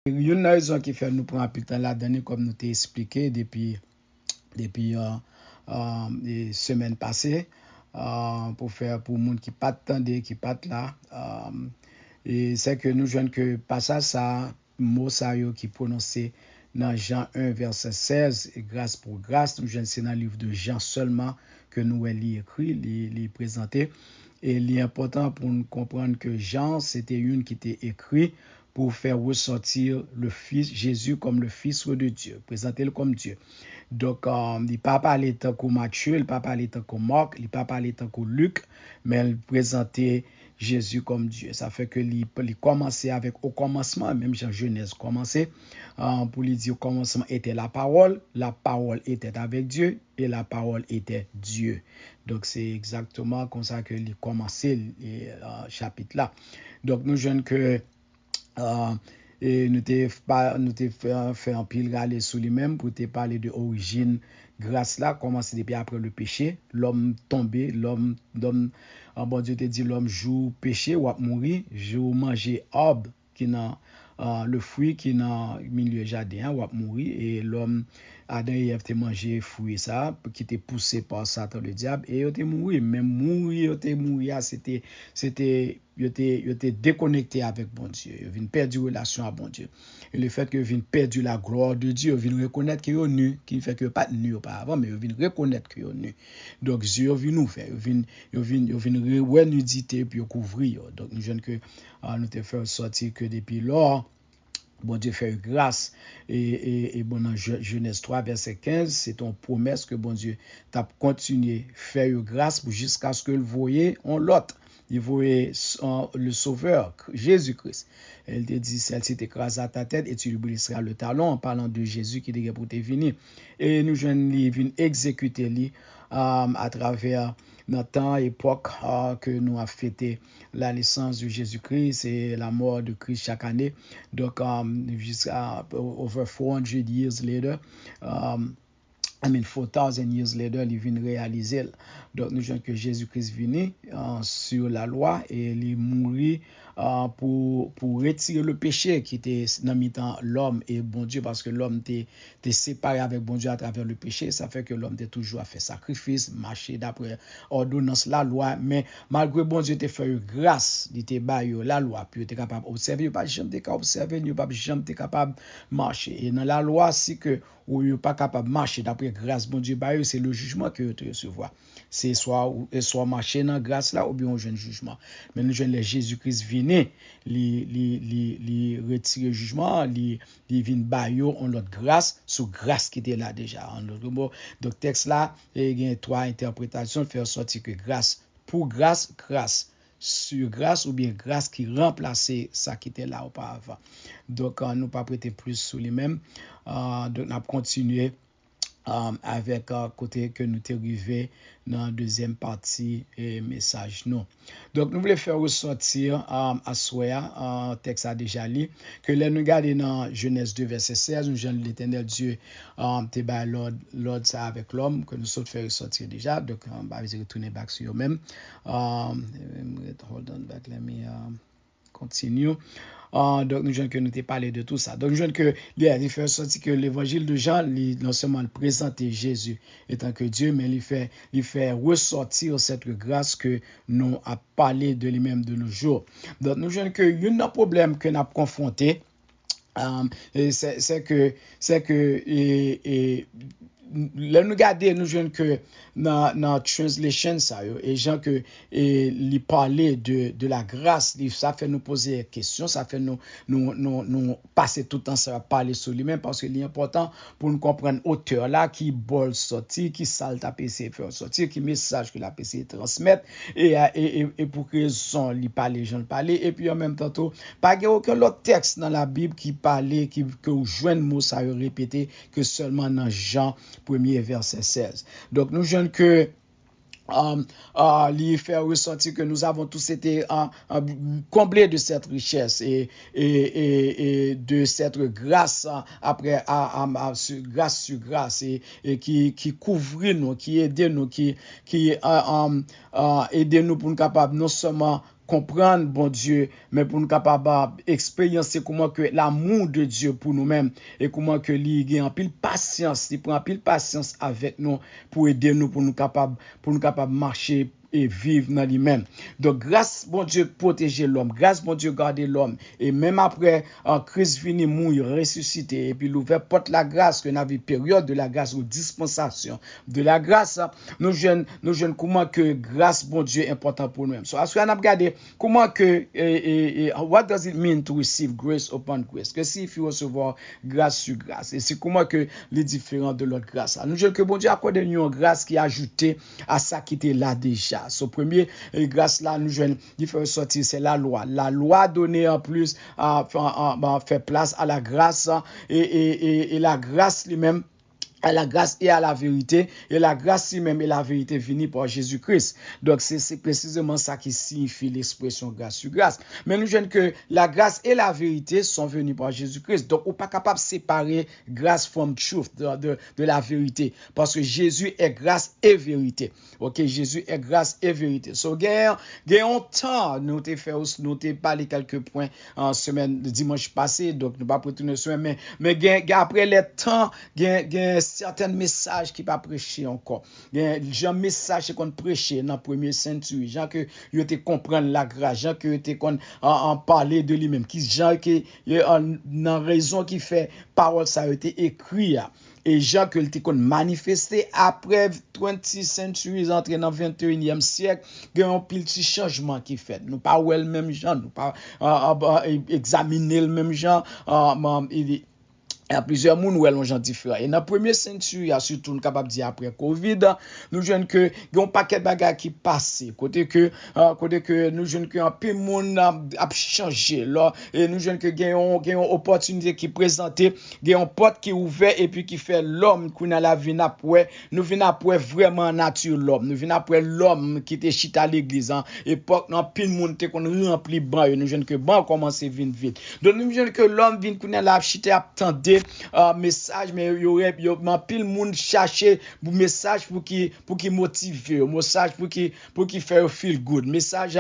Une raison qui fait nous prendre un peu de temps là-dedans, comme nous t'ai expliqué depuis les semaines passées, pour faire pour monde qui pas attendait, qui pas là. Et c'est que nous jeunes que passage ça, mot ça yo qui prononcé dans Jean 1 verset 16, et grâce pour grâce, nous jeunes c'est dans le livre de Jean seulement que nous li écrit, li présenté. Et il est important pour nous comprendre que Jean, c'était une qui était écrit pour faire ressortir le Fils, Jésus comme le Fils de Dieu, présenter-le comme Dieu. Donc, il n'a pas parlé tant que Matthieu, il n'a pas parlé tant que Marc, il n'a pas parlé tant que Luc, mais il présentait Jésus comme Dieu. Ça fait que il commençait avec au commencement, même Jean Genèse commençait, pour lui dire au commencement était la parole était avec Dieu et la parole était Dieu. Donc c'est exactement comme ça que il commençait le chapitre là. Donc nous jeunes que et nous t'ai fait un pile aller sur lui-même pour te parler de origine grâce là, commencer depuis après le péché, l'homme tombé, bon Dieu te dit l'homme joue péché ou mourir, joue manger arbre qui n'a le fruit qui dans milieu jardin ou mourir et l'homme Adam et Ève te mangé fruit ça qui était poussé par Satan le diable et il te mourir même mourir il te mourir c'était il était déconnecté avec bon Dieu il vient perdre relation à bon Dieu et le fait que vient perdre la gloire de Dieu il vient reconnaître qu'il est nu qui fait que pas nu auparavant mais il vient reconnaître qu'il est nu donc Dieu vient nous faire il vient ouais nudité puis couvrir donc nous jeunes que nous te faire sortir que depuis lors bon Dieu fait grâce et bon dans Genèse 3 verset 15 c'est une promesse que bon Dieu t'a continué faire grâce jusqu'à ce que le voyez en l'autre il voyait le sauveur Jésus-Christ elle te dit celle-ci t'écrasera ta tête et tu lui briseras le talon en parlant de Jésus qui est pour te venir et nous jeunes li vinn exécuter li à travers notre temps, époque que nous avons fêté la naissance de Jésus-Christ et la mort de Christ chaque année. Donc, jusqu'à over 400 years later, 4,000 years later, il vient réaliser. Donc, nous voyons que Jésus-Christ venu sur la loi et il mourit pour retirer le péché qui était dans mi-temps l'homme et bon Dieu, parce que l'homme était séparé avec bon Dieu à travers le péché. Ça fait que l'homme était toujours à faire sacrifice, marcher d'après ordonnance la loi. Mais malgré bon Dieu te fait grâce, il te baille la loi, puis il était capable d'observer, il pas jamais observer, il pas jamais capable de marcher. Et dans la loi, si que ou il pas capable de marcher d'après grâce bon Dieu baille, c'est le jugement que tu recevoir. C'est soit marcher dans grâce là ou bien un jeune jugement. Mais nous jeune les Jésus-Christ vient li retire le jugement, li vient bailler en l'autre grâce sous grâce qui était là déjà. En l'autre mot, donc texte là, il y a trois interprétations faire sortir que grâce pour grâce, grâce sur grâce ou bien grâce qui remplaçait ça qui était là auparavant. Donc, nous pas prêter plus sur les mêmes. Donc, on a continué avec côté que nous t'es arrivé dans la deuxième partie et message nous. Donc nous voulons faire ressortir à Soya, texte a déjà lu, que là nous regardons dans Genèse 2 verset 16, nous jeune l'Éternel Dieu te bat l'ordre ça avec l'homme que nous sommes fait ressortir déjà. Donc on va retourner back sur eux-mêmes. Hold on back, let me continue. Donc nous jeunes que nous t'ai parlé de tout ça. Donc nous jeunes que il fait sortir que l'évangile de Jean, non seulement présenter Jésus étant que Dieu, mais il fait ressortir cette grâce que nous a parlé de lui-même de nos jours. Donc nous jeunes que il y a un problème que nous avons confronté. C'est que là nous garder nous jeunes que dans translation ça et gens que lui parler de la grâce ça fait nous poser des questions ça fait nous passer tout le temps ça va parler sur lui-même parce que l'important pour nous comprendre auteur là qui bol sorti qui salle ta PC faire sortir qui message que la PC transmettre et pour que son lui parler gens parler et puis en même temps tout pas aucun autre texte dans la Bible qui parlait que joindre mot ça répété que seulement dans Jean 1er verset 16. Donc nous jeunes que lui faire ressentir que nous avons tous été comblés de cette richesse et de cette grâce après grâce sur grâce et qui couvre nous, qui aide nous, qui aide nous pour nous capables non seulement comprendre, bon Dieu, mais pour nous capables d'expérimenter comment que l'amour de Dieu pour nous-mêmes et comment que il a en pile patience, il prend en pile patience avec nous pour aider nous, pour nous capables marcher et vivre dans lui-même. Donc, grâce, bon Dieu, protéger l'homme. Grâce, bon Dieu, garder l'homme. Et même après, Christ venu mourir, ressuscité, et puis l'ouvert porte la grâce, que nous avons période de la grâce ou dispensation de la grâce, nous jeunes comment que grâce, bon Dieu, est important pour nous-mêmes. So, as on a regardé comment que, what does it mean to receive grace upon grace? Que si il faut recevoir grâce sur grâce. Et c'est comment que les différents de l'autre grâce. Nous jeunes que bon Dieu accorde une grâce qui est ajoutée à ça qui était là déjà. So, premier grâce là, nous jeunes, il faut sortir, c'est la loi. La loi donnée en plus, fait place à la grâce, et la grâce lui-même, à la grâce et à la vérité, et la grâce même et la vérité venue par Jésus-Christ. Donc, c'est précisément ça qui signifie l'expression grâce sur grâce. Mais nous jeunes que la grâce et la vérité sont venues par Jésus-Christ. Donc, on n'est pas capable de séparer grâce from truth, de la vérité. Parce que Jésus est grâce et vérité. Ok, Jésus est grâce et vérité. So, gagnons temps, nous t'ai parlé quelques points en semaine, dimanche passé, donc nous ne pas retourner sur mais après les temps, certains messages qui pas prêché encore. Jean message qu'on prêché dans premier century, Jean que yo te comprendre la grâce, Jean que te kon en parler de lui-même, qui Jean que dans raison qui fait parole ça a été écrit et Jean que te kon manifesté après 20 centuries entré dans 21e siècle, il y a un pile de changement qui fait. Nous pas le même Jean, nous pas examiner le même Jean, il y a plusieurs mondes où elles gens différents. Et dans la première century, surtout nous capable dire après Covid, nous jeunes que il y a un paquet de bagages qui passent. Côté que nous jeunes que un peu monde a changé là, et nous jeunes que gagnons opportunité qui présenter, gagnons porte qui ouvert et puis qui fait l'homme qu'on a la vie après, nous venons après vraiment nature l'homme, nous venons après l'homme qui était chita à l'église époque dans pile monde te qu'on rempli banc, nous jeunes que banc commencer vinn vite. Donc nous jeunes que l'homme vinn qu'on a la chita attendre message mais yo pile monde chercher message pour qui motive, message pour qui faire feel good, message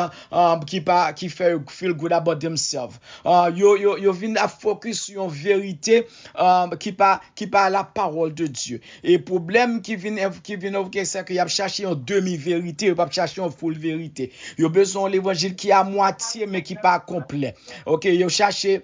qui fait feel good about themselves. Yo vinn à focus sur une vérité qui pas la parole de Dieu. Et problème qui vient c'est que y a cherché une demi-vérité, yo pas chercher une full vérité. Yo besoin l'évangile qui à moitié mais qui pas complet. OK, yo chercher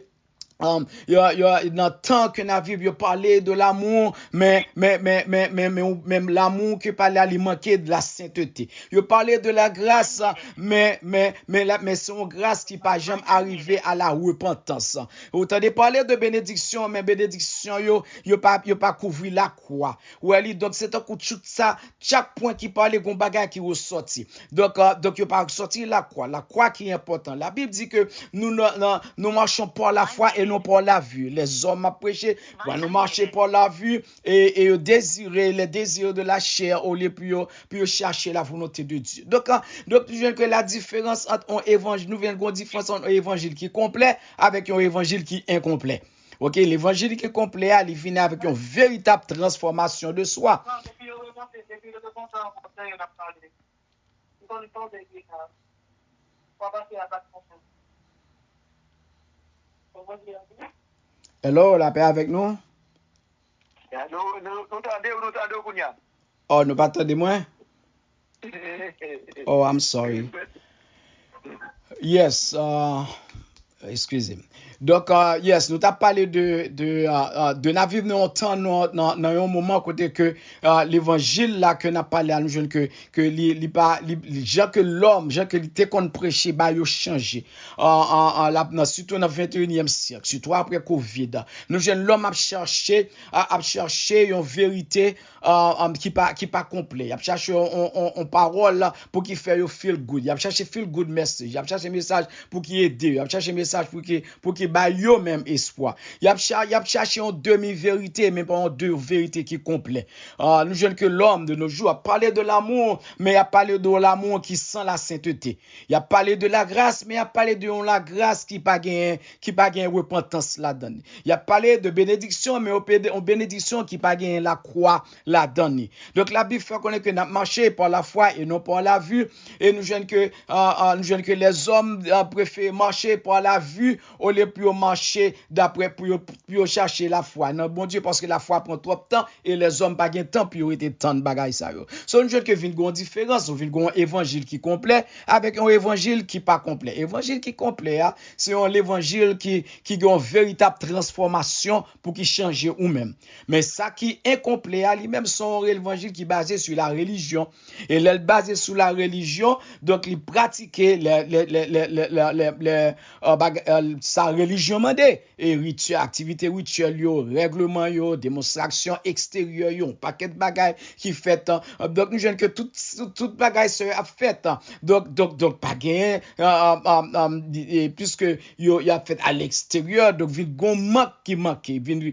dans le temps que nous vivons, parler de l'amour, mais même l'amour qui parlait à lui manquer de la sainteté. Il parlait de la grâce, mais c'est une grâce qui pas jamais arrivé à la repentance. Autant de parler de bénédiction, mais bénédiction, yo pas couvrir la croix. Donc c'est un coup de chute ça, chaque point qui parlait gon bagage qui ressorti. Donc yo pas sortir la croix qui est important. La Bible dit que nous marchons par la foi et non par la vue. Les hommes a prêché, nous marcher par la vue et désirer les désirs de la chair au lieu puis chercher la volonté de Dieu. Donc je veux que la différence entre un évangile, nous venons de différence entre un évangile qui est complet avec un évangile qui est incomplet. OK, l'évangile qui est complet, il vient avec une véritable transformation de soi. Hello, la paix avec nous? Oh, nous pas attendez moi? Oh, I'm sorry. Yes, excusez-moi. Donc, yes, nous t'avons parlé de la vivre dans un moment côté que l'évangile là que n'a parlé à nous jeunes que gens que l'homme, gens que l'été qu'on prêchait, bah, yo changé. Surtout dans le 21e siècle, surtout après Covid. Nous jeunes l'homme a cherché une vérité qui pas complet. Il a cherché une parole pour qu'il fasse feel good. Il a cherché feel good message. Il a cherché message pour qu'il aide. Il a cherché message pour qu'il qui ba yo même espoir. Y a cherché en demi-vérité, mais pas en deux vérités qui complètent. Nous jeunes que l'homme de nos jours a parlé de l'amour, mais il a parlé de l'amour qui sent la sainteté. Il a parlé de la grâce, mais il a parlé de la grâce qui pas gain repentance là-dedans. Il a parlé de bénédiction, mais en bénédiction qui pas gain la croix là-dedans. Donc la Bible fait connaître que nous marché par la foi et non par la vue, et nous jeunes que les hommes préfèrent marcher par la vue au lieu de marcher d'après pour chercher la foi. Non, bon Dieu, parce que la foi prend trop de temps et les hommes pas gain temps pour être tant de bagaille ça yo. So nous jeunes que vinn gon différence, vinn gon évangile qui complet avec un évangile qui pas complet. Évangile qui complet c'est un évangile qui a une véritable transformation pour qui changer ou même. Mais ça qui est incomplet lui-même son évangile qui est basé sur la religion et elle basé sur la religion donc il pratiquait sa religion mandé et rituel activité rituelle yo règlement yo démonstration extérieure yo paquet de bagaille qui fait donc nous jeunes que toute bagaille se a fait donc pas gain puisque yo y a fait à l'extérieur donc vinn gon manque qui manque vinn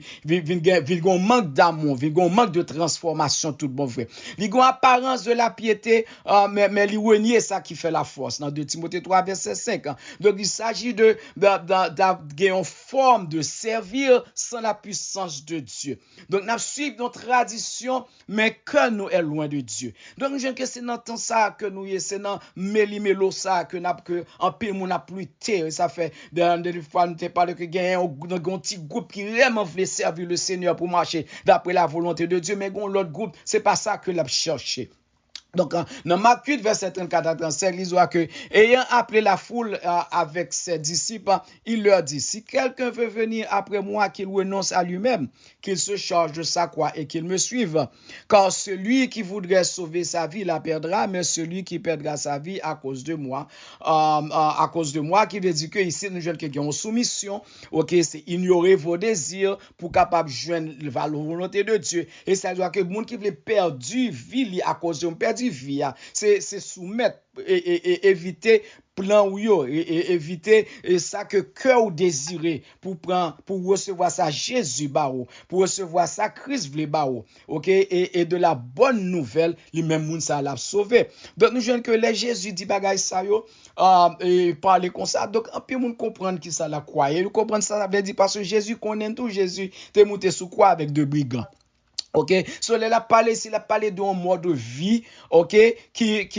gon manque d'amour vinn gon manque de transformation tout bon frère li gon apparence de la piété mais li renier ça qui fait la force dans 2 Timothée 3 verset 5 donc il s'agit de une forme de servir sans la puissance de Dieu donc n'a suivre nos traditions mais que nous est loin de Dieu donc je que c'est dans temps ça que nous c'est dans méli-mélo ça que n'a que en pile mon a plus terre ça fait des fois nous te parlé que gagne un petit groupe qui vraiment veut servir le Seigneur pour marcher d'après la volonté de Dieu mais l'autre groupe c'est pas ça que l'a cherché. Donc, dans Marc 8, verset 34 à 35, il voit que, ayant appelé la foule avec ses disciples, il leur dit, si quelqu'un veut venir après moi, qu'il renonce à lui-même, qu'il se charge de sa croix et qu'il me suive. Car celui qui voudrait sauver sa vie la perdra, mais celui qui perdra sa vie à cause de moi, qui veut dire que ici, nous jeunes qui ont soumission, ok, c'est ignorer vos désirs pour capable joindre la volonté de Dieu. Et ça doit que le monde qui veut perdre vie à cause de perdu vie, c'est soumettre et éviter plan ou yo et éviter ça que cœur désiré pour recevoir ça Jésus bao pour recevoir ça Christ vle bao OK et de la bonne nouvelle lui même moun ça l'a sauvé donc nous jeunes que les Jésus dit bagay ça yo et parler comme ça donc un peu moun comprendre qui ça la croire comprendre ça veut dire parce que Jésus connaît tout Jésus t'es monté sous croix avec deux brigands. OK, so il a parlé d'un mode de vie, OK, qui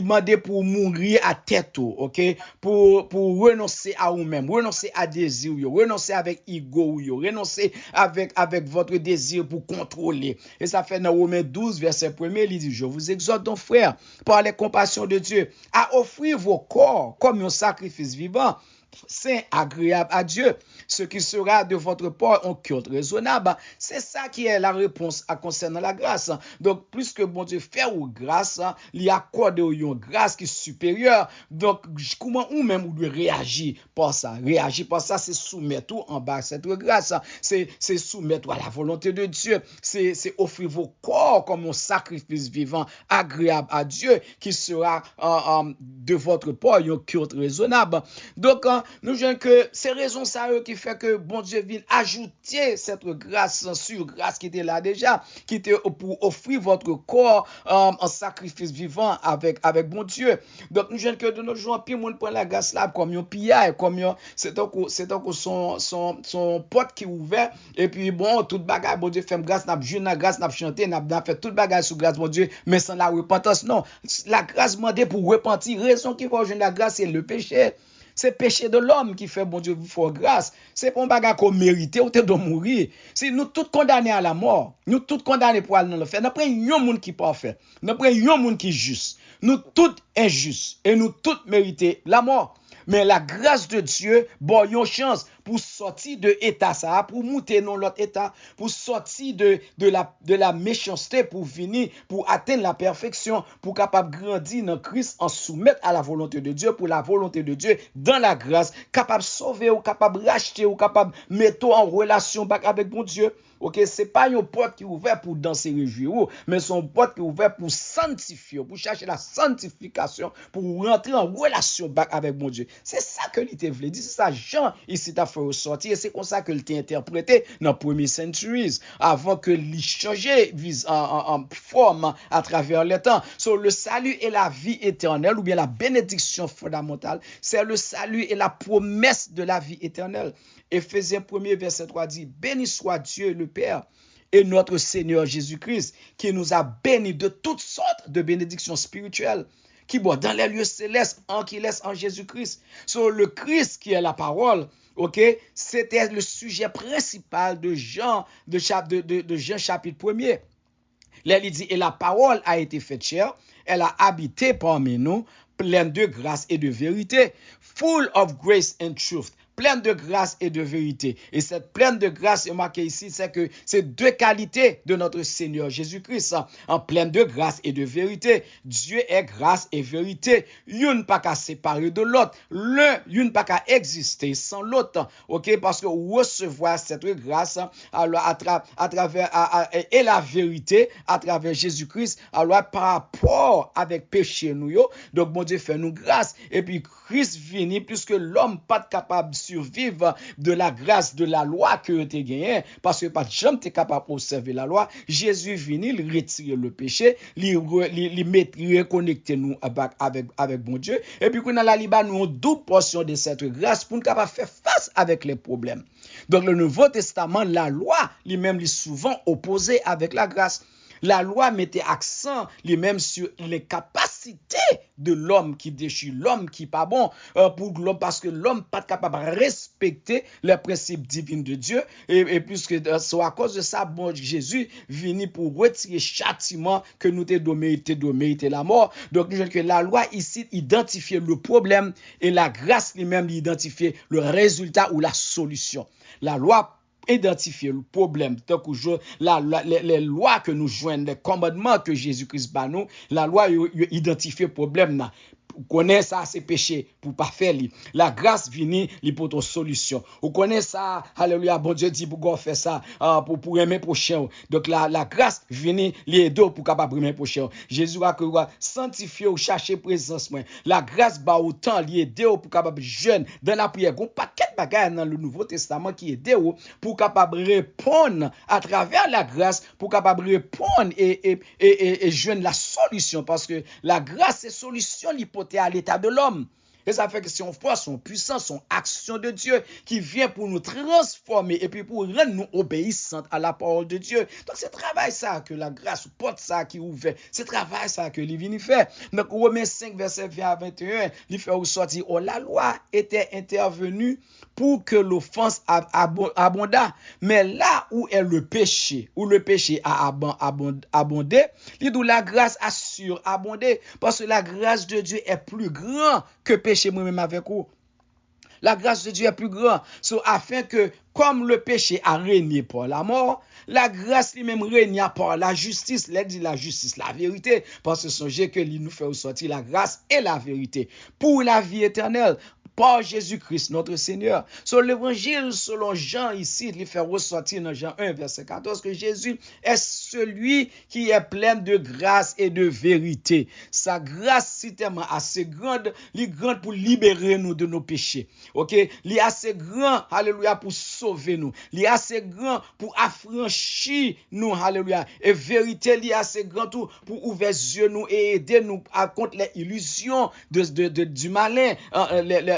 demandait pour mourir à tête, OK, pour renoncer à vous-même, renoncer à désir, renoncer avec ego, renoncer avec votre désir pour contrôler. Et ça fait dans Romains 12 verset 1, il dit je vous exhorte donc frères par les compassions de Dieu à offrir vos corps comme un sacrifice vivant saint, agréable à Dieu, ce qui sera de votre part un culte raisonnable. C'est ça qui est la réponse à concernant la grâce. Donc, plus que bon Dieu fait ou grâce, il accorde une grâce qui est supérieure. Donc, comment ou même vous devez réagir par ça? Réagir par ça, c'est soumettre tout en bas cette grâce. C'est soumettre à la volonté de Dieu. C'est offrir vos corps comme un sacrifice vivant, agréable à Dieu, qui sera de votre part un culte raisonnable. Donc, nous jeunes que c'est raison ça qui fait que bon Dieu vient ajouter cette grâce sur grâce qui était là déjà, qui était pour offrir votre corps en sacrifice vivant avec bon Dieu. Donc nous jeunes que de nos jours puis monde prend la grâce là comme un pillage comme c'est donc son porte qui ouvert et puis bon toute bagarre bon Dieu fait grâce n'a jeune la grâce n'a chanter n'a fait toute bagarre sous grâce bon Dieu mais sans la repentance non la grâce demandée pour repentir raison qui va jeune la grâce c'est le péché. C'est le péché de l'homme qui fait bon Dieu vous faire grâce. C'est pas un bagage qu'on mérite ou te de mourir. Si nous tous condamnés à la mort, nous tous condamnés pour aller dans le fer. Nous prenons un monde qui parfait. Nous prenons un monde qui juste. Nous tous injustes et nous tous méritons la mort. Mais la grâce de Dieu, bon, une chance pour sortir de l'état ça, pour monter dans l'autre état, pour sortir de la méchanceté, pour venir, pour atteindre la perfection, pour capable grandir dans Christ en soumettre à la volonté de Dieu, pour la volonté de Dieu dans la grâce, capable de sauver ou capable de racheter ou capable de mettre en relation avec mon Dieu. Ok, c'est pas une porte qui est ouverte pour danser et jouer, mais c'est une porte qui est ouverte pour sanctifier, pour chercher la sanctification, pour rentrer en relation avec mon Dieu. C'est ça que l'ité voulait dire. C'est ça, Jean, ici, t'a fait ressortir. Et c'est comme ça que l'ité interprété dans le premier centuries, avant que l'y changeait en forme à travers le temps. So, le salut et la vie éternelle, ou bien la bénédiction fondamentale, c'est le salut et la promesse de la vie éternelle. Éphésiens 1er verset 3 dit, béni soit Dieu le Père et notre Seigneur Jésus-Christ, qui nous a bénis de toutes sortes de bénédictions spirituelles, qui dans les lieux célestes, qui laisse en Jésus-Christ. Sur le Christ qui est la parole, ok, c'était le sujet principal de Jean, de Jean chapitre 1er. Là, il dit, et la parole a été faite chair, elle a habité parmi nous, pleine de grâce et de vérité, full of grace and truth. Pleine de grâce et de vérité. Et cette pleine de grâce est marquée ici, c'est que c'est deux qualités de notre Seigneur Jésus-Christ, en pleine de grâce et de vérité. Dieu est grâce et vérité. Une pas qu'à séparer de l'autre. L'un, une pas qu'à exister sans l'autre. Ok, parce que recevoir cette grâce, alors à travers et la vérité à travers Jésus-Christ, alors par rapport avec péché nous, donc mon Dieu fait nous grâce. Et puis Christ vient puisque l'homme pas capable survivre de la grâce de la loi que tu as gagné, parce que pas de jamais tu es capable d'observer la loi. Jésus vient, il retire le péché, il reconnecte nous avec bon Dieu, et puis qu'on a la liba nous une double portion de cette grâce pour nous capable faire face avec les problèmes. Donc le Nouveau Testament, la loi, lui-même, est souvent opposée avec la grâce. La loi mettait accent lui-même sur les capacités de l'homme qui déchire, l'homme qui n'est pas bon pour l'homme, parce que l'homme n'est pas capable de respecter les principes divins de Dieu. Et puisque c'est à cause de ça, bon, Jésus venu pour retirer châtiment que nous t'avons mérité la mort. Donc, nous disons que la loi ici identifiait le problème et la grâce lui-même identifiait le résultat ou la solution. La loi identifier le problème. Donc, les lois que nous joignons, les commandements que Jésus-Christ bat nous, la loi identifie le problème. Vous connaissez ça, c'est péché, pour pas faire. La grâce vient pour ton solution. Vous connaissez ça, alléluia, bon Dieu dit pour faire ça, pour aimer prochain. Donc, la grâce vient les deux pour capable aimer prochain. Jésus a que sanctifier ou chercher présence. La grâce va autant lier deux pour capable jeune dans la prière. Un paquet de bagages dans le Nouveau Testament qui est deux pour capable répondre à travers la grâce, pour capable répondre et joindre la solution. Parce que la grâce est solution l'hypothèse à l'état de l'homme. Et ça fait que son force, son puissance, son action de Dieu qui vient pour nous transformer et puis pour rendre nous obéissantes à la parole de Dieu. Donc c'est travail ça que la grâce, porte ça qui ouvre. C'est travail ça que lui vient faire. Donc Romains 5 verset 20 à 21, il fait ressortir, oh, la loi était intervenue pour que l'offense abonda. Mais là où est le péché, où le péché a abondé, il dit la grâce a surabondé. Parce que la grâce de Dieu est plus grande que péché moi-même avec vous. La grâce de Dieu est plus grande. Afin que, comme le péché a régné par la mort, la grâce lui-même régna par la justice. Elle dit la justice, la vérité. Parce que songez que lui nous fait ressortir la grâce et la vérité pour la vie éternelle. Par Jésus-Christ, notre Seigneur. Sur l'évangile, selon Jean, ici, il fait ressortir dans Jean 1, verset 14, que Jésus est celui qui est plein de grâce et de vérité. Sa grâce, c'est tellement assez grande, il est grande pour libérer nous de nos péchés. Ok? Il est assez grand, alléluia, pour sauver nous. Il est assez grand pour affranchir nous, alléluia. Et vérité, il est assez grand pour ouvrir les yeux nous et aider nous contre les illusions du malin,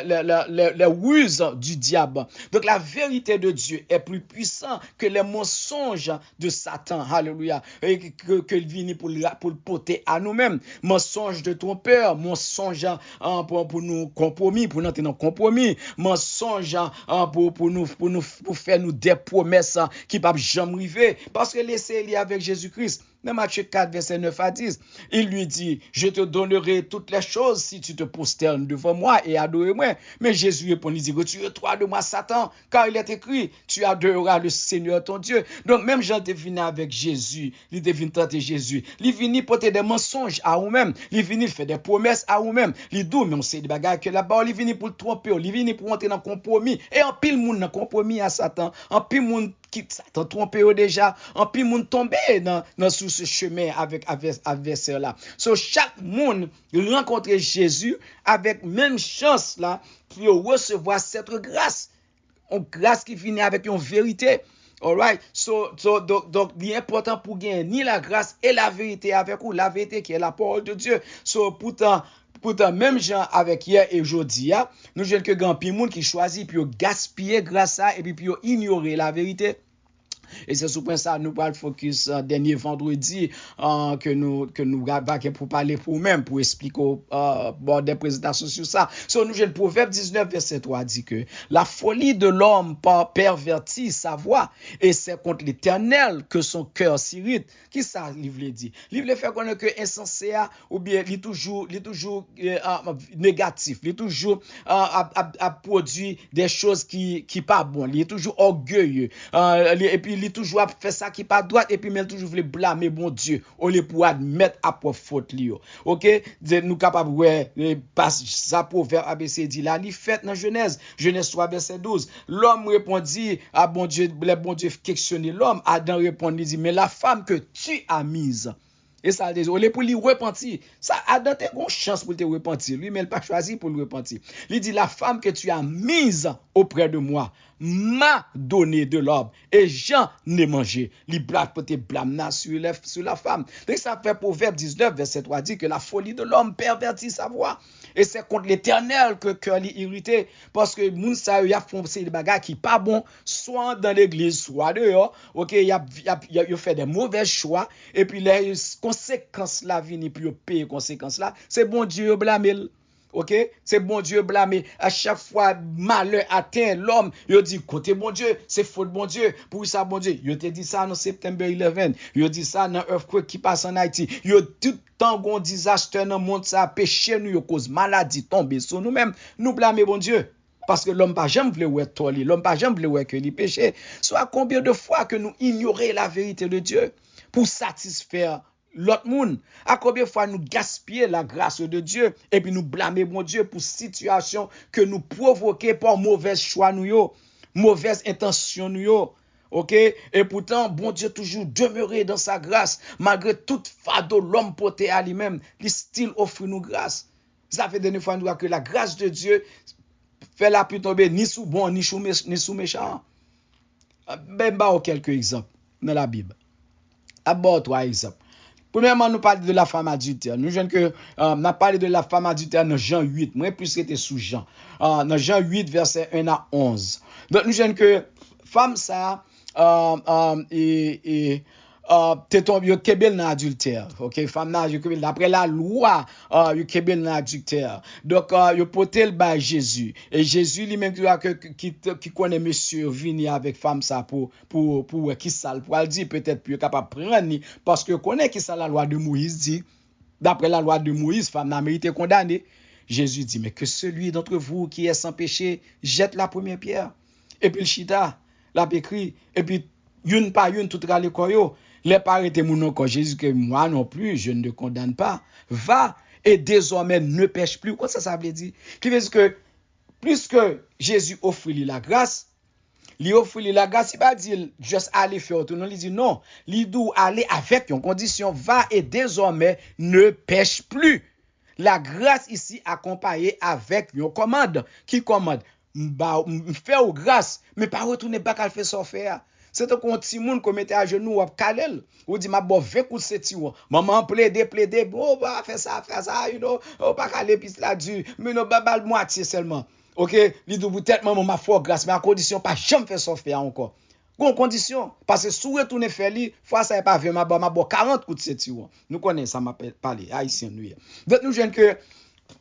les ruses du diable. Donc la vérité de Dieu est plus puissante que les mensonges de Satan. Alléluia. Et qu'il vienne pour le porter à nous-mêmes. Mensonge de ton père, mensonge pour nous compromis, pour nous tenir compromis, mensonge pour faire nous des promesses qui ne peuvent jamais arriver. Parce que laissez-les avec Jésus-Christ. Dans Matthieu 4, verset 9 à 10, il lui dit, je te donnerai toutes les choses si tu te prosternes devant moi et adorer-moi. Mais Jésus répond, il dit, retire-toi de moi, Satan, car il est écrit, tu adoreras le Seigneur ton Dieu. Donc, même Jean est venu avec Jésus, il est venu tenter Jésus, il est venu porter des mensonges à vous-même, il est venu faire des promesses à vous-même, il dit, mais on sait des bagages que là-bas, il est venu pour le tromper, il est venu pour entrer dans le compromis, et en pile monde dans compromis à Satan, en pile monde qui Satan trompé déjà, en pile monde tombé dans sous ce chemin avec adversaire là. So chaque monde rencontre Jésus avec même chance là pour recevoir cette grâce, une grâce qui finit avec une vérité. Alright, donc, il est important pour gagner ni la grâce et la vérité avec vous, la vérité qui est la parole de Dieu. So, pourtant, même gens avec hier et aujourd'hui, nous jeunes que grand pi monde qui choisit puis gaspiller grâce à et puis ignorer la vérité. Et c'est sur ça nous parlons focus dernier vendredi que nous avons pour parler pour nous-mêmes, pour expliquer des présentations sur ça. So, nous, le Proverbe 19, verset 3 dit que la folie de l'homme pervertit sa voix et c'est contre l'Éternel que son cœur s'irrite. Qui ça, livre dit? Livre fait connaître que insensé ou bien il est toujours négatif, il est toujours à produire des choses qui pas bon, il est toujours orgueilleux et puis il est toujours à faire ça qui pas droit et puis il toujours veut blâmer bon Dieu au lieu pour admettre à propre faute li. OK, nous capable pas ça Proverbe ABC dit là, il fait dans Genèse 3 verset 12. L'homme répondit à bon Dieu, le bon Dieu questionner l'homme, Adam répondit, il dit mais la femme que tu as mise. Et ça, au lieu pour lui repentir, ça Adam a une chance pour te repentir. Lui, mais il n'a pas choisi pour le repentir. Il dit, la femme que tu as mise auprès de moi m'a donné de l'homme et j'en ai mangé. Il blâme pour te blâmer sur la femme. Donc ça fait Proverbe 19, verset 3, dit que la folie de l'homme pervertit sa voix. Et c'est contre l'Éternel que cœur est irrité. Parce que moun sa y a foncé des bagages qui pas bon, soit dans l'église, soit dehors. OK, il a fait des mauvais choix. Et puis les conséquences là viennent, puis payer les conséquences là. C'est bon Dieu blâmer. OK, c'est bon Dieu blâmer. À chaque fois malheur atteint l'homme, il dit côté bon Dieu, c'est faute bon Dieu. Pour ça bon Dieu, il te dit ça dans September 11, il dit ça dans earthquake qui passe en Haïti. Il tout temps gon désastre dans monde ça péché nous cause maladie tomber sur nous-mêmes, nous blâmer bon Dieu. Parce que l'homme pas jamais voulu ouais tort, l'homme pas jamais voulu ouais que il péché. Soit combien de fois que nous ignorer la vérité de Dieu pour satisfaire l'autre monde, à combien de fois nous gaspiller la grâce de Dieu et puis nous blâmer bon Dieu pour situation que nous provoquer par mauvais choix nous, mauvaise intention nous. OK, et pourtant bon Dieu toujours demeuré dans sa grâce malgré toute fardeau l'homme porté à lui-même, il still offre nous grâce. Ça fait des fois nous que la grâce de Dieu fait la pluie tomber ni sous bon ni sous méchant. Ben bah quelques exemples dans la Bible. D'abord 3 exemples. Premièrement, nous parlons de la femme adultère. Nous jeunes que on a parlé de la femme adultère dans Jean 8. Moi plus c'était sous Jean. Dans Jean 8 verset 1 à 11. Donc nous jeunes que femme ça t'es tombé yo kebel dans adultère. OK, femme là yo kebel d'après la loi yo kebel dans adultère. Donc yo porté le ba Jésus et Jésus lui-même qui connaît monsieur vini avec femme ça pour qui ça pour elle dire peut-être plus capable prendre parce que connaît qui ça la loi de Moïse dit d'après la loi de Moïse femme n'a mérité condamnée. Jésus dit mais que celui d'entre vous qui est sans péché jette la première pierre. Et puis le chita l'a écrit et puis une par une tout rale koyo. Les parents étaient mon encore Jésus que moi non plus je ne te condamne pas. Va et désormais ne pêche plus. Quoi ça veut dire? Qui veut dire que plus que Jésus offre lui la grâce, il offre lui la grâce, il pas dire juste aller faire tout non, il dit non, il doit aller avec une condition, va et désormais ne pêche plus. La grâce ici accompagnée avec une commande. Qui commande? Faire grâce, mais pas retourner pas qu'à faire ça faire. C'est un petit monde qu'on mettait à genoux ou calel ou dit m'a bon 20 coups de sétion maman plaider bon va faire ça you know pas caler puis là du mais non babal moitié seulement. OK, li dou peut-être maman m'a fort grâce mais à condition pas jamais faire ça faire encore. Gon condition parce que sous retourner faire li fois ça pas 20 m'a bon 40 coups de sétion. Nous connaissons ça m'a parlé haïtien nous. Donc nous jeunes que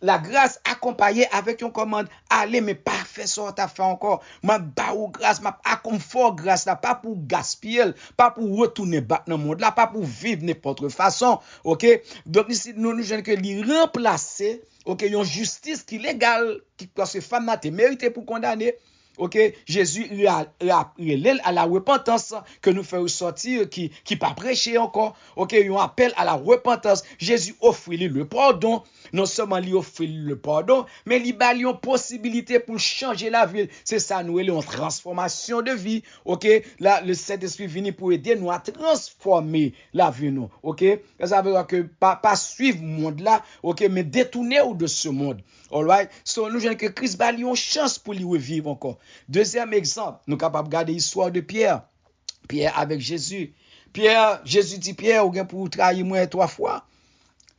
la grâce accompagnée avec une commande. Allez, mais pas faire ça, t'as fait encore. Ma ba ou grâce, ma confort grâce là, pas pour gaspiller, pas pour retourner battre dans le monde là, pas pour vivre n'importe façon. OK? Donc ici, nous jeunes que lui remplacer, OK, une justice qui légale, qui parce que femme n'a été mérité pour condamner. OK, Jésus relève à la repentance que nous faisons sortir qui pas prêché encore. OK, un appel à la repentance. Jésus offre lui le pardon. Non seulement lui offre le pardon, mais il a une possibilité pour changer la vie. C'est ça nous une transformation de vie. OK, là le Saint-Esprit vient pour aider nous à transformer la vie nous. OK, ça veut dire que pas suivre le monde là, OK, mais détourner de ce monde. Alright, so nous jeunes que Christ a une chance pour lui revivre encore. Deuxième exemple, nous sommes capables de regarder l'histoire de Pierre. Pierre avec Jésus. Jésus dit Pierre, ou pour trahir moi 3 fois.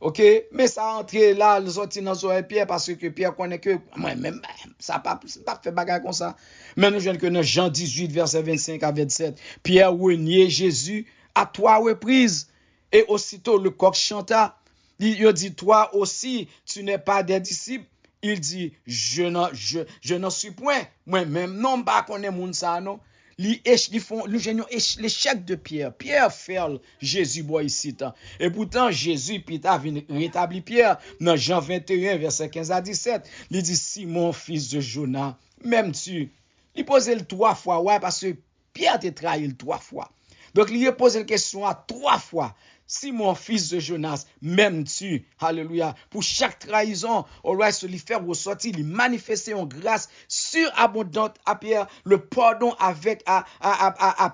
OK, mais ça entre là, le sorti dans son Pierre parce que Pierre connaît que moi-même, ça pas fait bagarre comme ça. Mais nous jeunes que dans Jean 18, verset 25 à 27, Pierre renié Jésus à 3 reprises. Et aussitôt le coq chanta. Il dit, toi aussi, tu n'es pas des disciples. Il dit, je n'en suis point. Moi-même, non, pas qu'on est moun ça, non. Ils font l'échec de Pierre. Pierre fait Jésus boit ici. Et pourtant, Jésus, Peter, vient rétablir Pierre. Dans Jean 21, verset 15 à 17, il dit, Simon, fils de Jonas, même tu. Il posait le 3 fois, ouais, parce que Pierre t'a trahi le 3 fois. Donc, il a posé la question à 3 fois. Simon, fils de Jonas, m'aimes-tu? Alléluia. Pour chaque trahison, on doit se lui faire ressortir, lui manifester en grâce surabondante à Pierre, le pardon avec à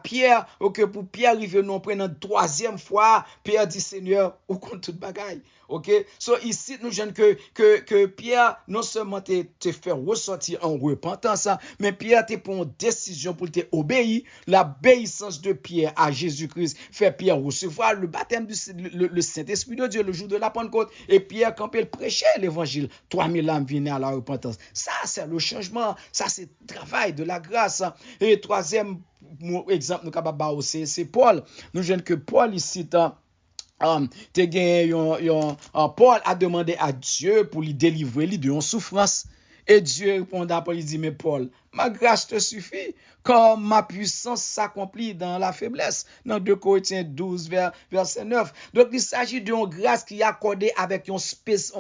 Pierre, ok, pour Pierre arriver non prendre une 3e fois, Pierre dit Seigneur, au compte toute bagaille. OK? So ici nous jeunes que Pierre non seulement te faire ressortir en repentance, mais Pierre te prend une décision pour te obéir. L'obéissance de Pierre à Jésus-Christ fait Pierre recevoir le baptême le Saint-Esprit de Dieu le jour de la Pentecôte. Et Pierre, quand il prêchait l'évangile, 3000 âmes venaient à la repentance. Ça, c'est le changement. Ça, c'est le travail de la grâce. Et 3e exemple, nous capable aussi, c'est Paul. Nous jeunes que Paul ici, Paul a demandé à Dieu pour lui délivrer lui de une souffrance. Et Dieu répond à Paul, il dit, mais Paul, ma grâce te suffit, comme ma puissance s'accomplit dans la faiblesse. Dans 2 Corinthiens 12, verset 9. Donc, il s'agit d'une grâce qui est accordée avec une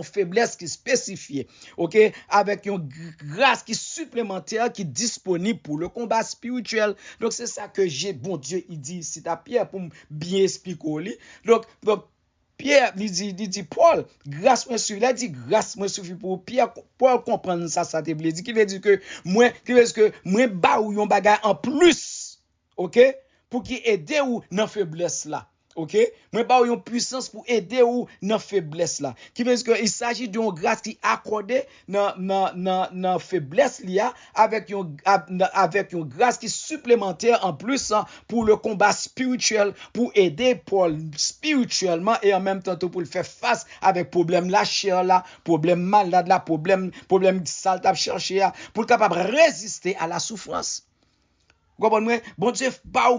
faiblesse qui est spécifiée. OK? Avec une grâce qui est supplémentaire, qui est disponible pour le combat spirituel. Donc, c'est ça que bon Dieu, il dit, c'est à Pierre pour bien expliquer. Donc, Pierre, il dit, Paul, grâce moi suffit. Il a dit, grâce moi suffit pour Pierre. Paul comprendre ça te veut dire. Qui veut dire que moi, ba ou yon bagay en plus. OK? Pour qui aider ou dans faiblesse là. OK? Moi, ba ou yon puissance pour aider ou dans faiblesse là. Qui veut dire qu'il s'agit d'une grâce qui accordée dans faiblesse là, avec une grâce qui supplémentaire en plus pour le combat spirituel, pour aider Paul spirituellement et en même temps pour le faire face avec problème la chair là, problème malade là, problème sale t'a chercher pour capable résister à la souffrance. Comprenez? Bon Dieu, bon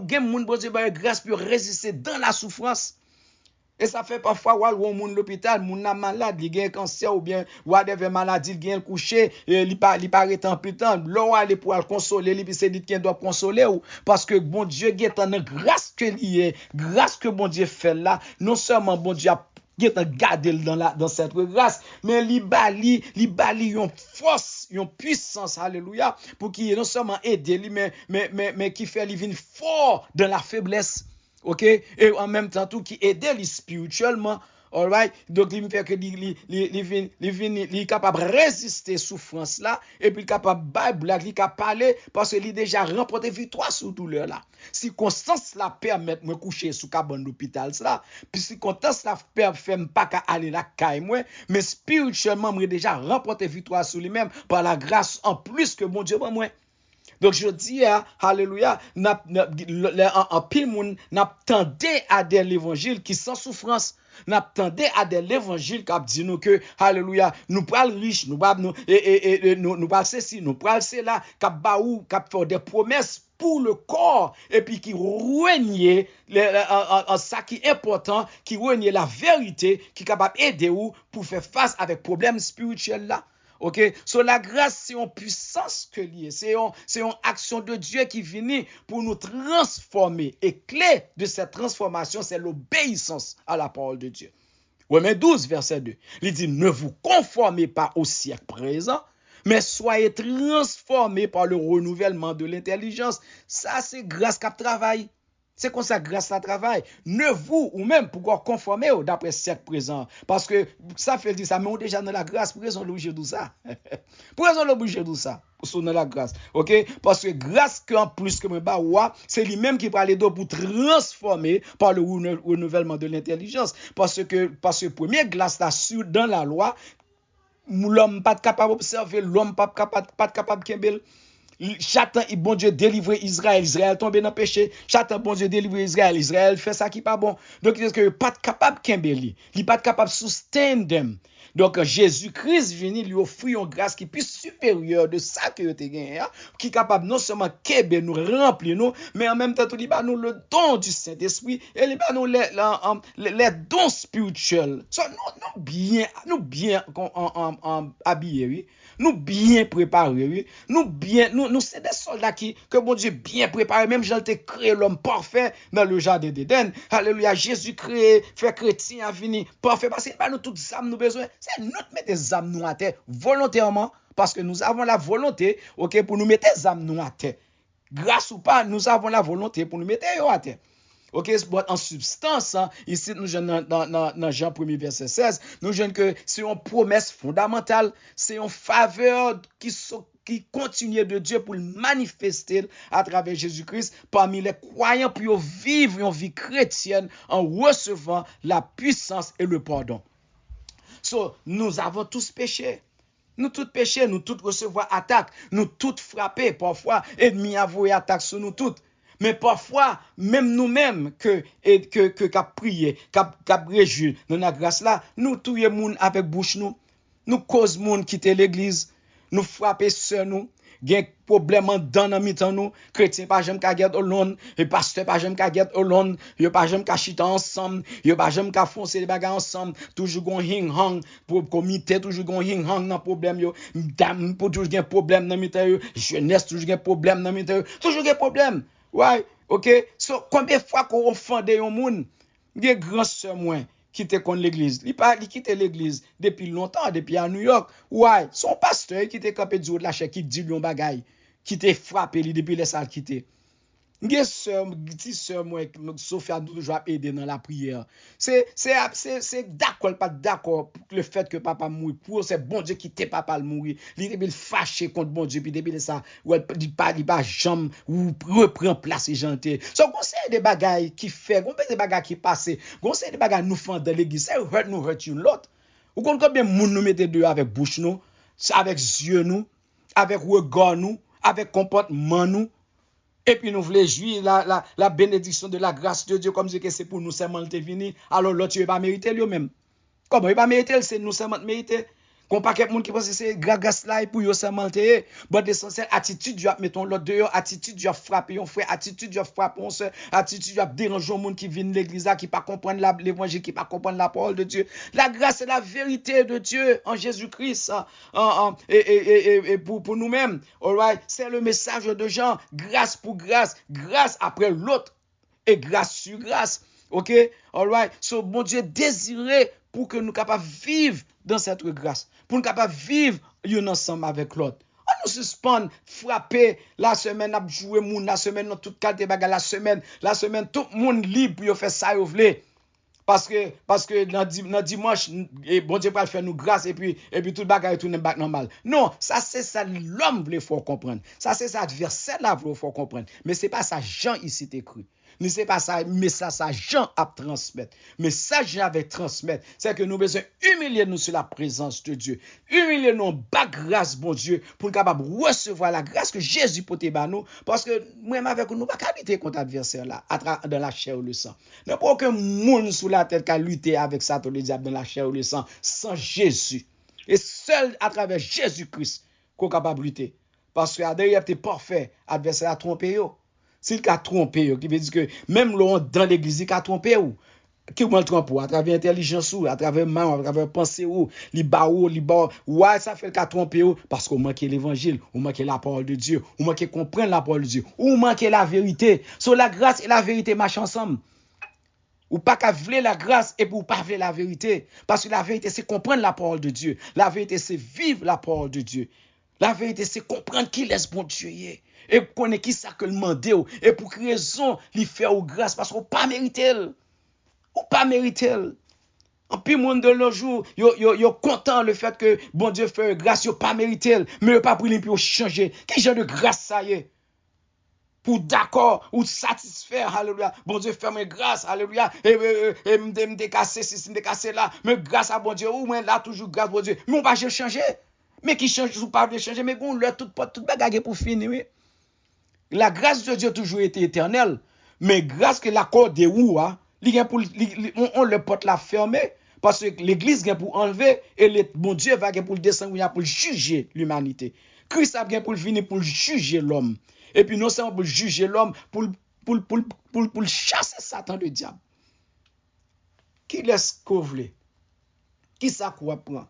Dieu, grâce pour résister dans la souffrance. Et ça fait parfois, ou moun l'hôpital, moun n'a malade, il gagne cancer ou bien, whatever maladie, il gagne couché, il paraît en plus temps, l'on aller pour le consoler, il c'est dit qu'il doit consoler ou, parce que bon Dieu, gagne en grâce que lié, grâce que bon Dieu fait là, non seulement bon Dieu a garder dans cette grâce, mais li bali yon force, yon puissance, alléluia, pour qu'il non seulement aider lui, mais qui fait lui venir fort dans la faiblesse, OK, et en même temps tout qui aide lui spirituellement. All right, donc il me fait que il est capable de résister souffrance là et puis capable Bible il capable parler parce qu'il déjà remporté victoire sur douleur là. Si constance la permet me coucher sous cabane d'hôpital ça, puis si constance la fait pas qu'à aller la caille moi, mais spirituellement moi déjà remporté victoire sur lui-même par la grâce en plus que mon Dieu moi. Donc je dis alléluia, en pile moun n'attendait à l'évangile qui sans souffrance. N'attendait à l'évangile qui dit nous que alléluia, nous pral riche, nous pral ceci, nous pral cela, qui ba ou qui faire des promesses pour le corps et puis qui renie ça qui est important, qui renie la vérité, qui est capable d'aider ou pour faire face avec problèmes spirituels là. OK? So la grâce, c'est une puissance que liée. C'est une action de Dieu qui vient pour nous transformer. Et clé de cette transformation, c'est l'obéissance à la parole de Dieu. Romains 12, verset 2. Il dit, ne vous conformez pas au siècle présent, mais soyez transformés par le renouvellement de l'intelligence. Ça, c'est grâce qu'à travail. C'est comme ça, grâce à travail. Ne vous, ou même, pourquoi conformer d'après ce siècle présent. Parce que ça fait dire ça, mais on est déjà dans la grâce. Pourquoi on est obligé de ça? Pourquoi on est obligé de ça? Pour dans la grâce. OK? Parce que grâce qu'en plus que c'est lui-même qui parle d'eau pour transformer par le renouvellement de l'intelligence. Parce que première grâce là, dans la loi, l'homme pas capable d'observer, l'homme pas capable de Chatan, bon Dieu délivrer Israël, Israël tombe dans le péché. Chatan, bon Dieu délivrer Israël, Israël fait ça qui pas bon. Donc, il n'est pas capable de il pas capable de soutenir them. Donc, Jésus-Christ vient lui offrir une grâce qui est plus supérieure de ça que tu as gagné, qui est capable non seulement de nous remplir, nous, mais en même temps, il va nous le don du Saint-Esprit et il va nous les dons spirituels. So, nous bien habillés, oui. Nous bien préparés, oui. Nous c'est des soldats que bon Dieu bien préparés, même Jean t'a créé l'homme parfait dans le jardin d'Éden. Alléluia, Jésus créé, fait chrétien à venir parfait, parce que nous toutes âmes nous besoin. C'est nous qui mettons des âmes nous à terre volontairement, parce que nous avons la volonté, OK, pour nous mettre des âmes nous à terre. Grâce ou pas, nous avons la volonté pour nous mettre à terre. OK, en substance, ici, nous jeunes dans Jean 1er verset 16, nous jeunes que c'est une promesse fondamentale, c'est une faveur qui continue de Dieu pour le manifester à travers Jésus-Christ parmi les croyants pour vivre une vie chrétienne en recevant la puissance et le pardon. So, nous avons tous péché. Nous tous péché, nous tous recevoir attaque, nous tous frapper parfois, ennemi avouer attaque sur nous tous. Mais parfois, même nous-mêmes, qu'a prié, qu'a réjoui dans la grâce là, nous tuons moun avec bouche nous cause moun quitter l'église, nous frapper sur nous, gen problème dans la mi-temps nous, chrétien pas jamais ka get alone, et pasteur pas jamais ka get alone, yo pas jamais ka chita ensemble, yo pas jamais ka foncer les bagages ensemble, toujours gon hing hang pour comité, toujours gon hing hang dans problème yo, dame pour toujours gen problème dans mi-temps yo, jeunesse toujours gen problème dans mi-temps yo, toujours gen problème. Ouais, OK? So combien de fois qu'on offende un monde, gen grand sœur moi qui te contre l'église. Il quitte l'église depuis longtemps, depuis à New York. Ouais, son pasteur qui te campé du haut de la chair, qui dit lui un bagaille, qui te frappé depuis les salles quitté. Gen sœur, petit sœur moi Sophia toujours aider dans la prière. C'est d'accord pas d'accord le fait que papa mourit pour c'est bon Dieu qui te papa le mourir. Il est fâché contre bon Dieu puis depuis ça il pas jamais ou reprend place et janté. So conseil des bagailles qui fait, on des bagailles qui passer. Conseil des bagailles nous font dans l'église, ça hurt une l'autre. Ou combien moun nous mettez deux avec bouche nous, avec yeux nous, avec regard nous, avec comportement nous. Et puis nous voulons jouir la bénédiction de la grâce de Dieu comme si c'est pour nous seulement le venu. Alors l'autre, tu ne pas mériter lui-même. Comment il ne pas mériter, c'est nous seulement mériter. Qu'on pas quelqu'un qui pense que c'est grâce là pour yo seulement te. Bon l'essentiel attitude tu mettons l'autre dehors, attitude tu frapper un frère, attitude tu frapper un sœur, attitude tu déranger un monde qui vient de l'église qui pas comprendre l'évangile, qui pas comprendre la parole de Dieu. La grâce et la vérité de Dieu en Jésus-Christ et pour nous-mêmes. All right, c'est le message de Jean, grâce pour grâce, grâce après l'autre et grâce sur grâce. OK? All right. So bon Dieu désiré pour que nous capables vivre dans cette grâce, pour nous capables vivre ensemble avec l'autre. On nous suspend, frapper, la semaine, à jouer moun, la semaine, dans toute qualité bagarre, la semaine, tout le monde libre pour faire ça, vous voulez. Parce que dans dimanche, bon Dieu va faire nous grâce et puis tout le bagage tourne back normal. Non, ça c'est ça l'homme voulait faut comprendre. Ça c'est ça adversaire là voulait faut comprendre. Mais c'est pas ça Jean ici écrit. Ne c'est pas ça, mais ça Jean a transmettre. Mais ça Jean avait transmettre, c'est que nous besoin humilier nous sur la présence de Dieu. Humilier nous bas grâce bon Dieu pour capable recevoir la grâce que Jésus porte ba nous parce que moi-même avec nous pas lutter contre adversaire là dans la chair ou le sang. N'a pas aucun monde sous la tête qui lutter avec Satan le diable dans la chair ou le sang sans Jésus. Et seul à travers Jésus-Christ qu'on capable lutter. Parce que derrière t'es parfait, adversaire a trompé yo. S'il a trompé, qui veut dire que même dans l'église, il a trompé ou. Qui vous trompe à travers intelligence ou, à travers main, à travers pensée ou, ouais, ça fait le cas tromper ou, parce qu'on manque l'évangile, on manque la parole de Dieu, on manque comprendre la parole de Dieu, ou manque la vérité. Sur la grâce et la vérité marchent ensemble. Ou pas qu'à vouloir la grâce et pour pas vouloir la vérité. Parce que la vérité, c'est comprendre la parole de Dieu. La vérité, c'est vivre la parole de Dieu. La vérité, c'est comprendre qui laisse bon Dieu est. Et connaître qui ça que le mandé. Et pour quelle raison, il fait au grâce. Parce qu'on pas mérité. Ou pas mérité. En plus, monde de nos jours, yo content le fait que bon Dieu fait grâce, yo pas mérité. Mais yo pas pris pour changer. Quel genre de grâce ça y est? Pour d'accord ou satisfaire, alléluia. Bon Dieu, fait mes grâce, alléluia. Et me décasser, si me décasser là. Mais grâce à bon Dieu, ou moi là, toujours grâce à bon Dieu. Mais on va changer. Mais qui change, ou pas changer, mais bon, là, tout bagage pour finir, oui. La grâce de Dieu a toujours été éternelle. Mais grâce que l'accorde de ou, on le porte la fermer. Parce que l'église vient pour enlever et le bon Dieu va pour descendre pour juger l'humanité. Christ a bien pour venir pour juger l'homme. Et puis non seulement pour juger l'homme, pour chasser Satan le diable. Qui laisse qu'on voulait? Qui ça quoi prend?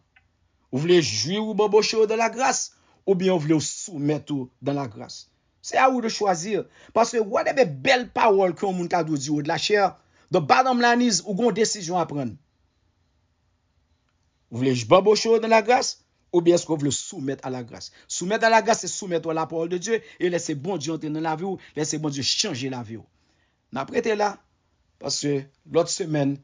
Vous voulez jouir ou bobocher dans la grâce? Ou bien vous voulez soumettre dans la grâce? C'est à vous de choisir. Parce que what est belle parole que mon a dit de la chair? The bottom line is, ou une décision à prendre. Vous voulez bobocher dans la grâce? Ou bien est-ce que vous voulez soumettre à la grâce? Soumettre à la grâce, c'est soumettre à la parole de Dieu et laisser bon Dieu entrer dans la vie, laisser bon Dieu changer la vie. N'a prêté là, parce que l'autre semaine,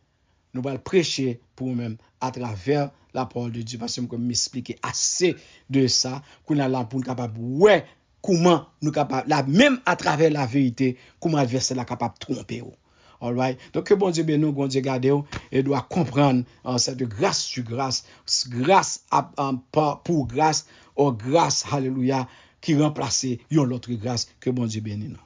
nous allons prêcher pour nous-mêmes à travers la parole de Dieu. Parce que je vais m'expliquer assez de ça, qu'on a là pour nous capable, ouais, comment nous capable, là, même à travers la vérité, comment l'adversaire est capable de tromper. All right? Donc, que bon Dieu bénisse nous, bon Dieu garde et doit comprendre cette grâce sur grâce, grâce pour grâce, ou grâce, alléluia, qui remplace l'autre grâce. Que bon Dieu bénisse nous.